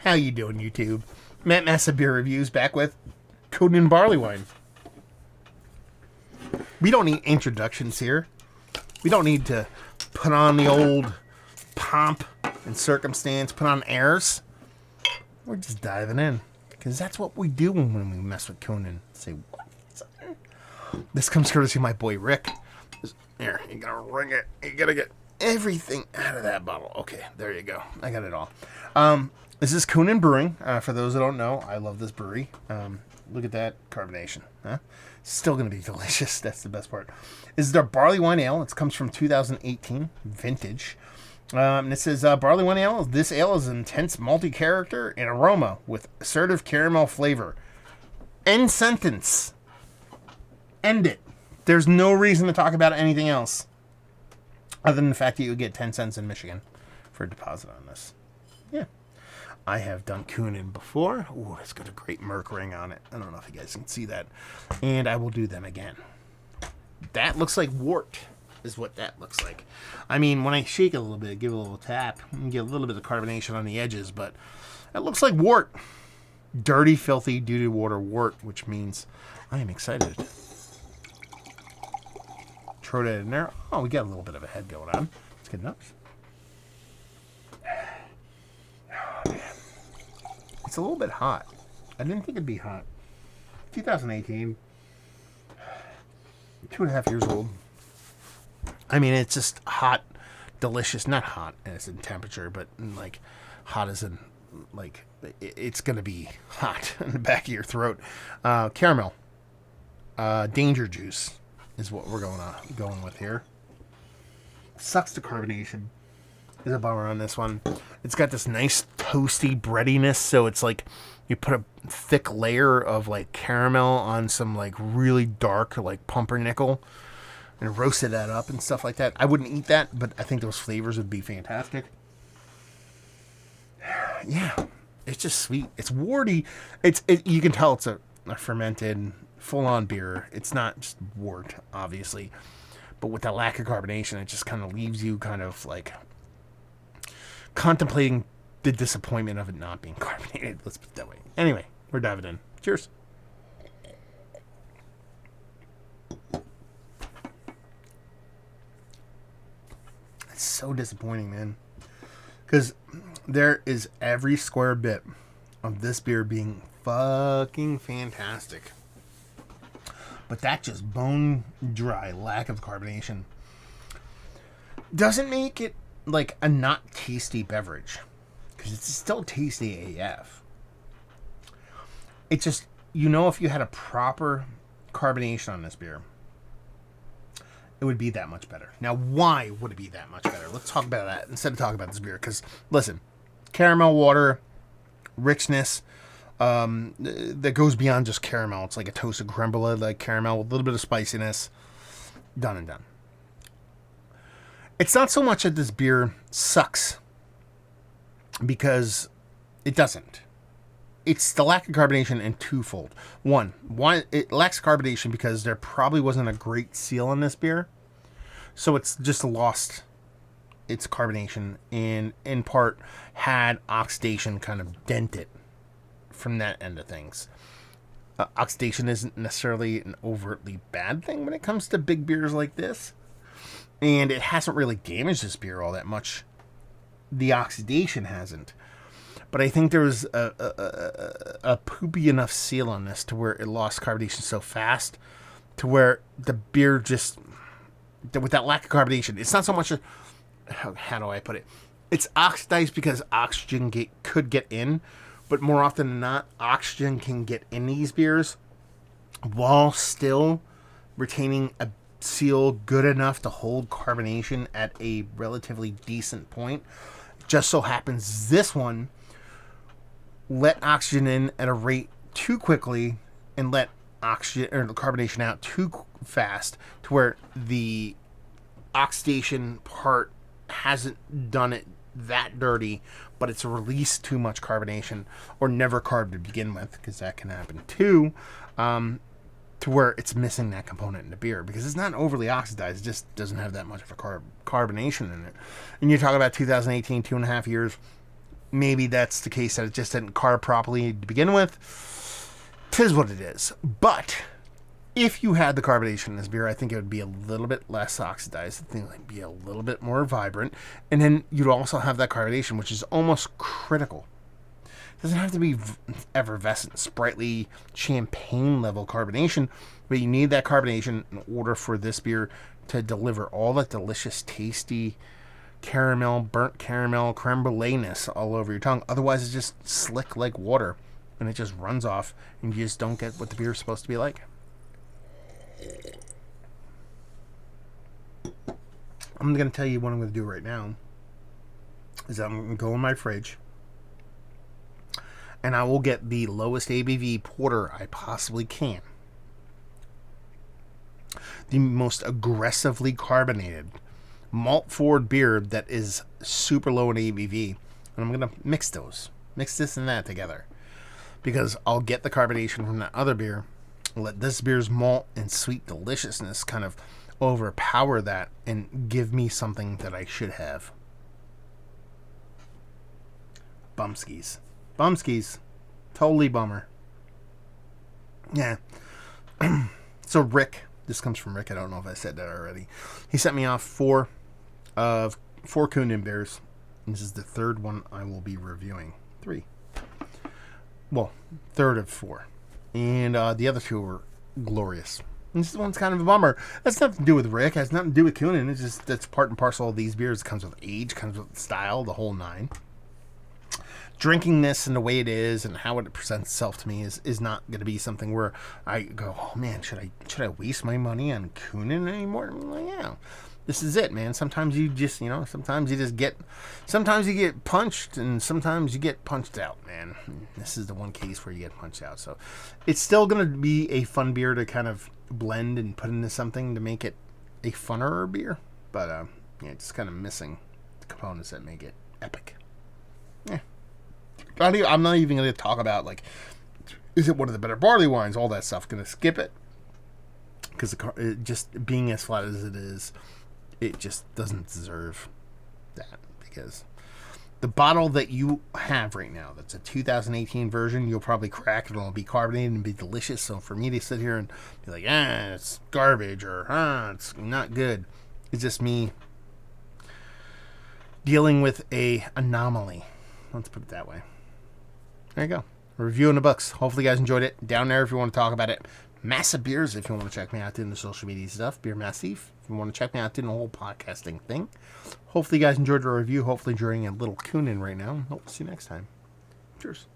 How you doing, YouTube? Matt Massa Beer Reviews back with Kuhnehenn Barley Wine. We don't need introductions here. We don't need to put on the old pomp and circumstance, put on airs. We're just diving in. Because that's what we do when we mess with Kuhnehenn. Say, what? This comes courtesy of my boy Rick. Here, you gotta ring it. You gotta get everything out of that bottle. Okay, there you go. I got it all. This is Kuhnehenn Brewing. For those that don't know, I love this brewery. Look at that carbonation. Huh? Still going to be delicious. That's the best part. This is their Barley Wine Ale. It comes from 2018 vintage. And it says, Barley Wine Ale. This ale is intense malty character and aroma with assertive caramel flavor. End sentence. End it. There's no reason to talk about anything else other than the fact that you would get 10 cents in Michigan for a deposit on this. Yeah. I have done Kuhnehenn before. Ooh, it's got a great Merc ring on it. I don't know if you guys can see that. And I will do them again. That looks like wort, is what that looks like. I mean, when I shake it a little bit, give it a little tap, and get a little bit of carbonation on the edges, but it looks like wort. Dirty, filthy, doo-doo water wort, which means I am excited. Throw that in there. Oh, we got a little bit of a head going on. Let's get it up. It's a little bit hot. I didn't think it'd be hot. 2018. 2.5 years old. I mean, it's just hot, delicious. Not hot as in temperature, but like hot as in like it's going to be hot in the back of your throat. Caramel. Danger juice is what we're going with here. Sucks the carbonation. Is a bummer on this one. It's got this nice toasty breadiness, so it's like you put a thick layer of like caramel on some like really dark like pumpernickel and roasted that up and stuff like that. I wouldn't eat that, but I think those flavors would be fantastic. Yeah, it's just sweet. It's warty. You can tell it's a fermented full-on beer. It's not just wort, obviously, but with that lack of carbonation, it just kind of leaves you kind of like contemplating the disappointment of it not being carbonated. Let's put it that way. Anyway, we're diving in. Cheers. It's so disappointing, man. Because there is every square bit of this beer being fucking fantastic. But that just bone dry lack of carbonation doesn't make it like a not tasty beverage, because it's still tasty AF. It's just, if you had a proper carbonation on this beer, it would be that much better. Now, why would it be that much better? Let's talk about that instead of talking about this beer, because listen, caramel water, richness, that goes beyond just caramel. It's like a toasted creme brulee, like caramel with a little bit of spiciness. Done and done. It's not so much that this beer sucks, because it doesn't. It's the lack of carbonation in twofold. One, it lacks carbonation because there probably wasn't a great seal on this beer, so it's just lost its carbonation, and in part had oxidation kind of dent it from that end of things. Oxidation isn't necessarily an overtly bad thing when it comes to big beers like this. And it hasn't really damaged this beer all that much. The oxidation hasn't. But I think there was a poopy enough seal on this to where it lost carbonation so fast to where the beer just, with that lack of carbonation, it's not so much how do I put it? It's oxidized because oxygen could get in, but more often than not, oxygen can get in these beers while still retaining a seal good enough to hold carbonation at a relatively decent point. Just so happens this one let oxygen in at a rate too quickly and let oxygen or carbonation out too fast to where the oxidation part hasn't done it that dirty, but it's released too much carbonation or never carb to begin with, because that can happen too. To where it's missing that component in the beer because it's not overly oxidized. It just doesn't have that much of a carbonation in it. And you're talking about 2018, 2.5 years. maybe that's the case that it just didn't carb properly to begin with. 'Tis what it is. But if you had the carbonation in this beer, I think it would be a little bit less oxidized. I think it would be a little bit more vibrant. And then you'd also have that carbonation, which is almost critical. It doesn't have to be effervescent, sprightly, champagne level carbonation, but you need that carbonation in order for this beer to deliver all that delicious, tasty caramel, burnt caramel, creme brulee-ness all over your tongue. Otherwise, it's just slick like water, and it just runs off, and you just don't get what the beer is supposed to be like. I'm going to tell you what I'm going to do right now. Is I'm going to go in my fridge, and I will get the lowest ABV porter I possibly can. The most aggressively carbonated malt forward beer that is super low in ABV. And I'm going to mix those. Mix this and that together. Because I'll get the carbonation from that other beer. Let this beer's malt and sweet deliciousness kind of overpower that and give me something that I should have. Bumskis. Bumskis. Totally bummer. Yeah. So Rick, this comes from Rick. I don't know if I said that already. He sent me off four Kuhnehenn beers. This is the third one I will be reviewing. 3. Well, third of 4. And the other 2 were glorious. And this one's kind of a bummer. That's nothing to do with Rick. It has nothing to do with Kuhnehenn. It's just that's part and parcel of these beers. It comes with age, comes with style, the whole 9. Drinking this and the way it is and how it presents itself to me is not going to be something where I go, oh man, should I waste my money on Kuhnehenn anymore? I'm like, yeah, this is it, man. Sometimes you just, sometimes you get punched and sometimes you get punched out, man. This is the one case where you get punched out. So it's still going to be a fun beer to kind of blend and put into something to make it a funner beer. But it's kind of missing the components that make it epic. Yeah. I'm not even going to talk about, like, is it one of the better barley wines? All that stuff. Going to skip it. Because just being as flat as it is, it just doesn't deserve that. Because the bottle that you have right now, that's a 2018 version, you'll probably crack it. It'll be carbonated and be delicious. So for me to sit here and be like, it's garbage, or it's not good, it's just me dealing with a anomaly. Let's put it that way. There you go. Review in the books. Hopefully you guys enjoyed it. Down there if you want to talk about it. Massive Beers if you want to check me out doing the social media stuff. Beer Massive if you want to check me out doing the whole podcasting thing. Hopefully you guys enjoyed the review. Hopefully enjoying a little Kuhnehenn right now. Hope to see you next time. Cheers.